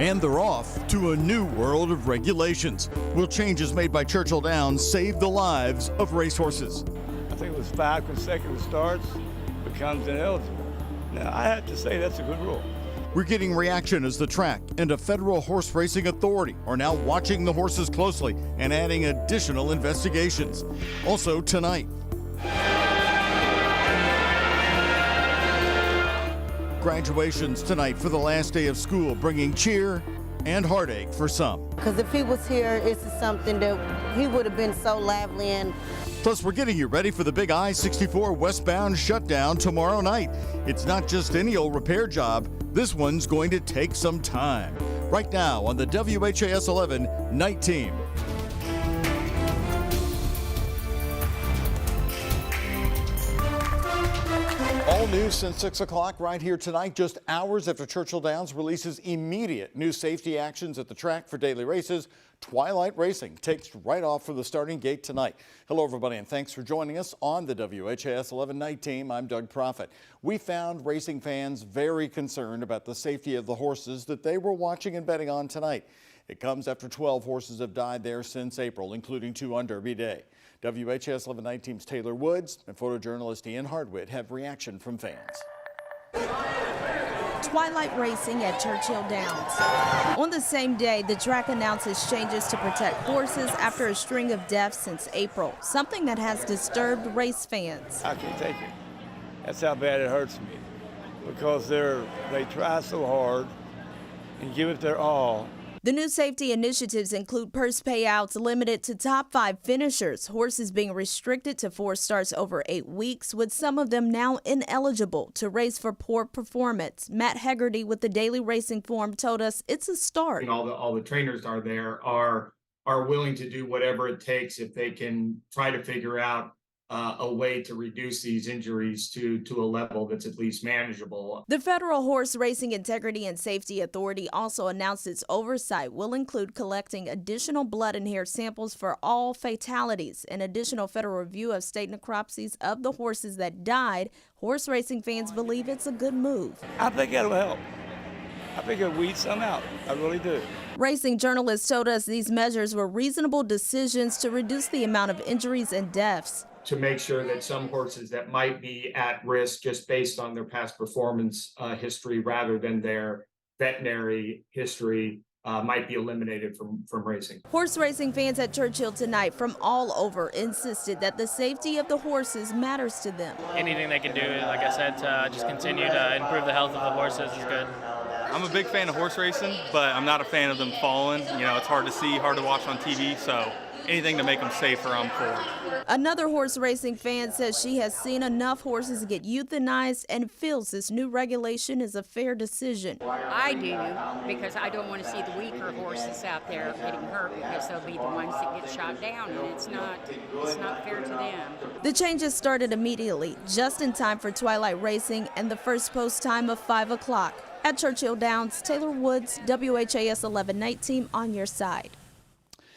And they're off to a new world of regulations. Will changes made by Churchill Downs save the lives of racehorses? I think it was 5 consecutive starts becomes ineligible. Now, I have to say that's a good rule. We're getting reaction as the track and a federal horse racing authority are now watching the horses closely and adding additional investigations. Also tonight, graduations tonight for the last day of school, bringing cheer and heartache for some. Because if he was here, it's something that he would have been so lively in. Plus, we're getting you ready for the big I-64 westbound shutdown tomorrow night. It's not just any old repair job. This one's going to take some time. Right now on the WHAS11 Night Team. All news since 6 o'clock right here tonight, just hours after Churchill Downs releases immediate new safety actions at the track for daily races. Twilight Racing takes right off from the starting gate tonight. Hello, everybody, and thanks for joining us on the WHAS 11 Night Team. I'm Doug Proffitt. We found racing fans very concerned about the safety of the horses that they were watching and betting on tonight. It comes after 12 horses have died there since April, including 2 on Derby Day. WHAS 11 Night Team's Taylor Woods and photojournalist Ian Hardwitt have reaction from fans. Twilight Racing at Churchill Downs. On the same day, the track announces changes to protect horses after a string of deaths since April, something that has disturbed race fans. I can't take it. That's how bad it hurts me, because they try so hard and give it their all. The new safety initiatives include purse payouts limited to top 5 finishers, horses being restricted to 4 starts over 8 weeks, with some of them now ineligible to race for poor performance. Matt Hegarty with the Daily Racing Forum told us it's a start. All the trainers are willing to do whatever it takes if they can try to figure out a way to reduce these injuries to a level that's at least manageable. The Federal Horse Racing Integrity and Safety Authority also announced its oversight will include collecting additional blood and hair samples for all fatalities. An additional federal review of state necropsies of the horses that died. Horse racing fans believe it's a good move. I think that'll help. I think it'll weed some out. I really do. Racing journalists told us these measures were reasonable decisions to reduce the amount of injuries and deaths. To make sure that some horses that might be at risk just based on their past performance history rather than their veterinary history might be eliminated from racing. Horse racing fans at Churchill tonight from all over insisted that the safety of the horses matters to them. Anything they can do, like I said, to just continue to improve the health of the horses is good. I'm a big fan of horse racing, but I'm not a fan of them falling. You know, it's hard to see, hard to watch on TV, so anything to make them safer, I'm for. Another horse racing fan says she has seen enough horses get euthanized and feels this new regulation is a fair decision. I do, because I don't want to see the weaker horses out there getting hurt, because they'll be the ones that get shot down, and it's not fair to them. The changes started immediately, just in time for Twilight Racing and the first post time of 5 o'clock. At Churchill Downs, Taylor Woods, WHAS 11 Night Team on your side.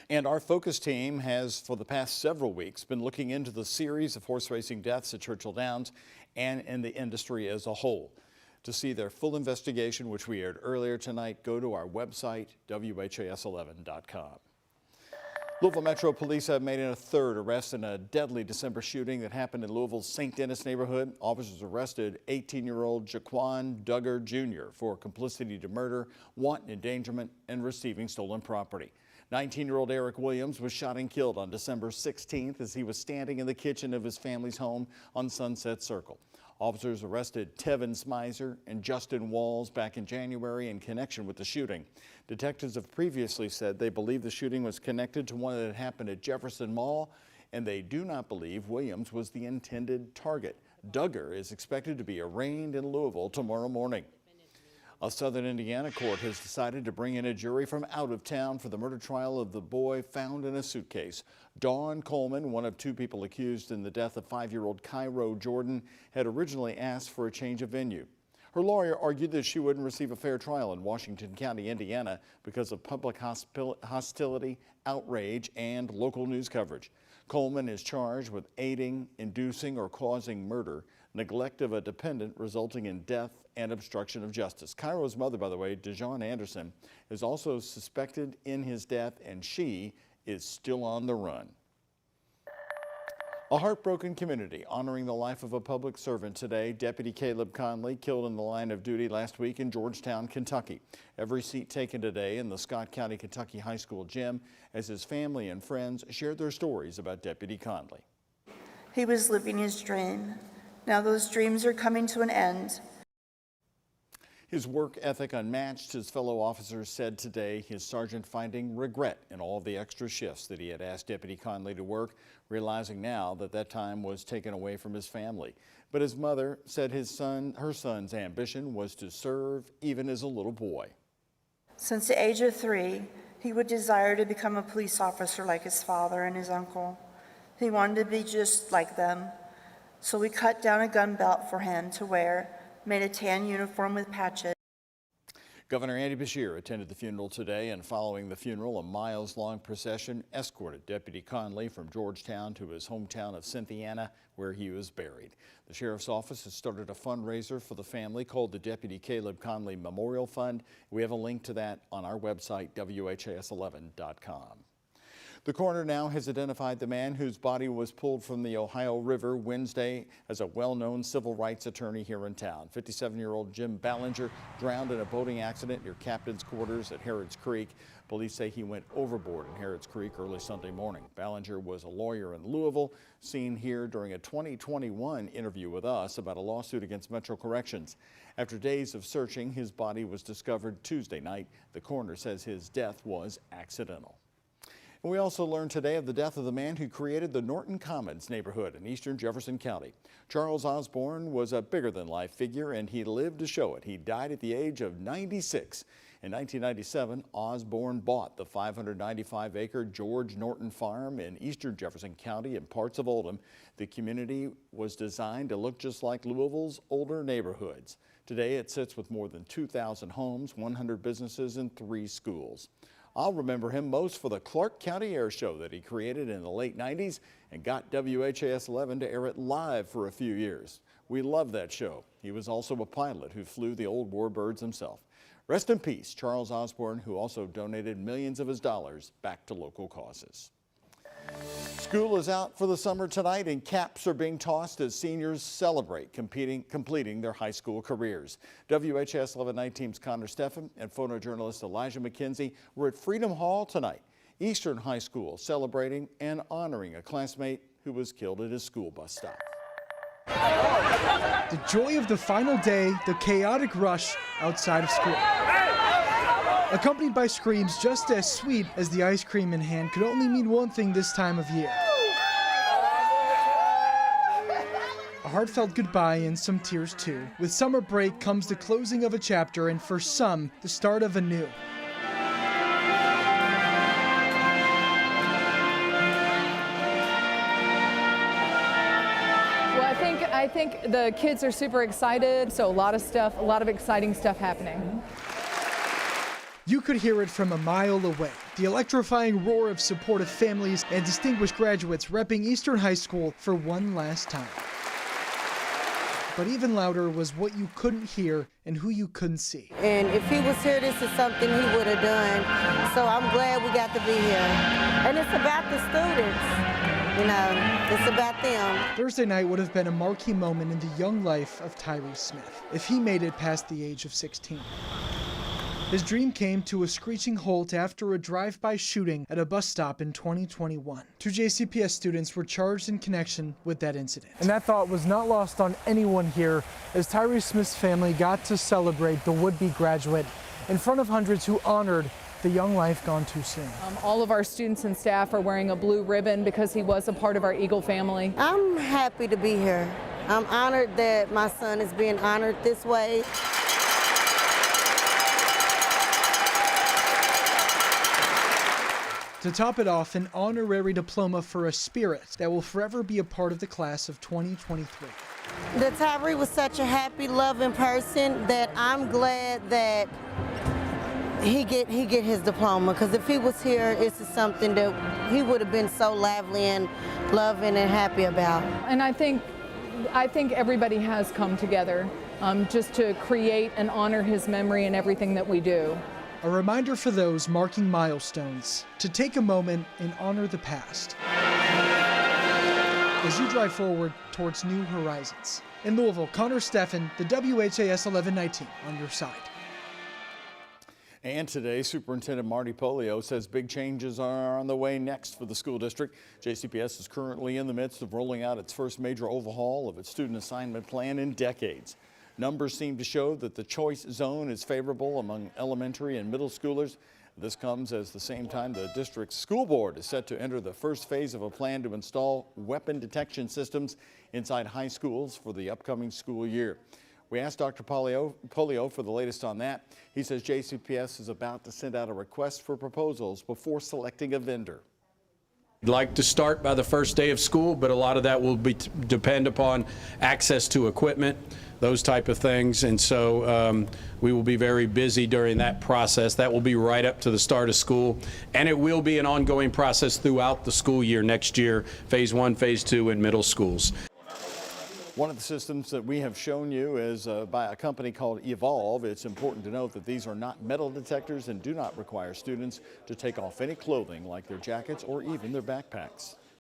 And our focus team has, for the past several weeks, been looking into the series of horse racing deaths at Churchill Downs and in the industry as a whole. To see their full investigation, which we aired earlier tonight, go to our website, WHAS11.com. Louisville Metro Police have made a 3rd arrest in a deadly December shooting that happened in Louisville's St. Dennis neighborhood. Officers arrested 18-year-old Jaquan Duggar Jr. for complicity to murder, wanton endangerment, and receiving stolen property. 19-year-old Eric Williams was shot and killed on December 16th as he was standing in the kitchen of his family's home on Sunset Circle. Officers arrested Tevin Smizer and Justin Walls back in January in connection with the shooting. Detectives have previously said they believe the shooting was connected to one that had happened at Jefferson Mall, and they do not believe Williams was the intended target. Duggar is expected to be arraigned in Louisville tomorrow morning. A Southern Indiana court has decided to bring in a jury from out of town for the murder trial of the boy found in a suitcase. Dawn Coleman, one of 2 people accused in the death of 5-year-old Cairo Jordan, had originally asked for a change of venue. Her lawyer argued that she wouldn't receive a fair trial in Washington County, Indiana, because of public hostility, outrage, and local news coverage. Coleman is charged with aiding, inducing, or causing murder, neglect of a dependent resulting in death, and obstruction of justice. Cairo's mother, by the way, Dejon Anderson, is also suspected in his death, and she is still on the run. A heartbroken community honoring the life of a public servant today. Deputy Caleb Conley, killed in the line of duty last week in Georgetown, Kentucky. Every seat taken today in the Scott County, Kentucky High School gym as his family and friends shared their stories about Deputy Conley. He was living his dream. Now those dreams are coming to an end. His work ethic unmatched, his fellow officers said today, his sergeant finding regret in all of the extra shifts that he had asked Deputy Conley to work, realizing now that that time was taken away from his family. But his mother said her son's ambition was to serve even as a little boy. Since the age of 3, he would desire to become a police officer like his father and his uncle. He wanted to be just like them. So we cut down a gun belt for him to wear, made a tan uniform with patches. Governor Andy Beshear attended the funeral today, and following the funeral, a miles-long procession escorted Deputy Conley from Georgetown to his hometown of Cynthiana, where he was buried. The sheriff's office has started a fundraiser for the family called the Deputy Caleb Conley Memorial Fund. We have a link to that on our website, WHAS11.com. The coroner now has identified the man whose body was pulled from the Ohio River Wednesday as a well-known civil rights attorney here in town. 57-year-old Jim Ballinger drowned in a boating accident near Captain's Quarters at Harrods Creek. Police say he went overboard in Harrods Creek early Sunday morning. Ballinger was a lawyer in Louisville, seen here during a 2021 interview with us about a lawsuit against Metro Corrections. After days of searching, his body was discovered Tuesday night. The coroner says his death was accidental. We also learned today of the death of the man who created the Norton Commons neighborhood in eastern Jefferson County. Charles Osborne was a bigger-than-life figure, and he lived to show it. He died at the age of 96. In 1997, Osborne bought the 595-acre George Norton Farm in eastern Jefferson County and parts of Oldham. The community was designed to look just like Louisville's older neighborhoods. Today, it sits with more than 2,000 homes, 100 businesses, and 3 schools. I'll remember him most for the Clark County Air Show that he created in the late 90s and got WHAS11 to air it live for a few years. We love that show. He was also a pilot who flew the old warbirds himself. Rest in peace, Charles Osborne, who also donated millions of his dollars back to local causes. School is out for the summer tonight, and caps are being tossed as seniors celebrate completing their high school careers. WHAS 11 Night Team's Connor Steffen and photojournalist Elijah McKenzie were at Freedom Hall tonight. Eastern High School celebrating and honoring a classmate who was killed at his school bus stop. The joy of the final day, the chaotic rush outside of school. Accompanied by screams just as sweet as the ice cream in hand, could only mean one thing this time of year. A heartfelt goodbye and some tears too. With summer break comes the closing of a chapter, and for some, the start of a new. I think the kids are super excited, so a lot of exciting stuff happening. You could hear it from a mile away. The electrifying roar of supportive families and distinguished graduates repping Eastern High School for one last time. But even louder was what you couldn't hear and who you couldn't see. And if he was here, this is something he would have done. So I'm glad we got to be here. And it's about the students. You know, it's about them. Thursday night would have been a marquee moment in the young life of Tyree Smith, if he made it past the age of 16. His dream came to a screeching halt after a drive-by shooting at a bus stop in 2021. 2 JCPS students were charged in connection with that incident. And that thought was not lost on anyone here, as Tyree Smith's family got to celebrate the would-be graduate in front of hundreds who honored the young life gone too soon. All of our students and staff are wearing a blue ribbon because he was a part of our Eagle family. I'm happy to be here. I'm honored that my son is being honored this way. To top it off, an honorary diploma for a spirit that will forever be a part of the class of 2023. That Tyree was such a happy, loving person that I'm glad that he get his diploma, because if he was here, it's something that he would have been so lively and loving and happy about. And I think everybody has come together just to create and honor his memory in everything that we do. A reminder for those marking milestones to take a moment and honor the past as you drive forward towards new horizons. In Louisville, Connor Steffen, the WHAS 1119 on your side. And today, Superintendent Marty Polio says big changes are on the way next for the school district. JCPS is currently in the midst of rolling out its first major overhaul of its student assignment plan in decades. Numbers seem to show that the choice zone is favorable among elementary and middle schoolers. This comes at the same time the district's school board is set to enter the first phase of a plan to install weapon detection systems inside high schools for the upcoming school year. We asked Dr. Polio for the latest on that. He says JCPS is about to send out a request for proposals before selecting a vendor. We'd like to start by the first day of school, but a lot of that will depend upon access to equipment, those type of things, and so we will be very busy during that process. That will be right up to the start of school, and it will be an ongoing process throughout the school year next year, phase 1, phase 2 in middle schools. One of the systems that we have shown you is by a company called Evolve. It's important to note that these are not metal detectors and do not require students to take off any clothing like their jackets or even their backpacks.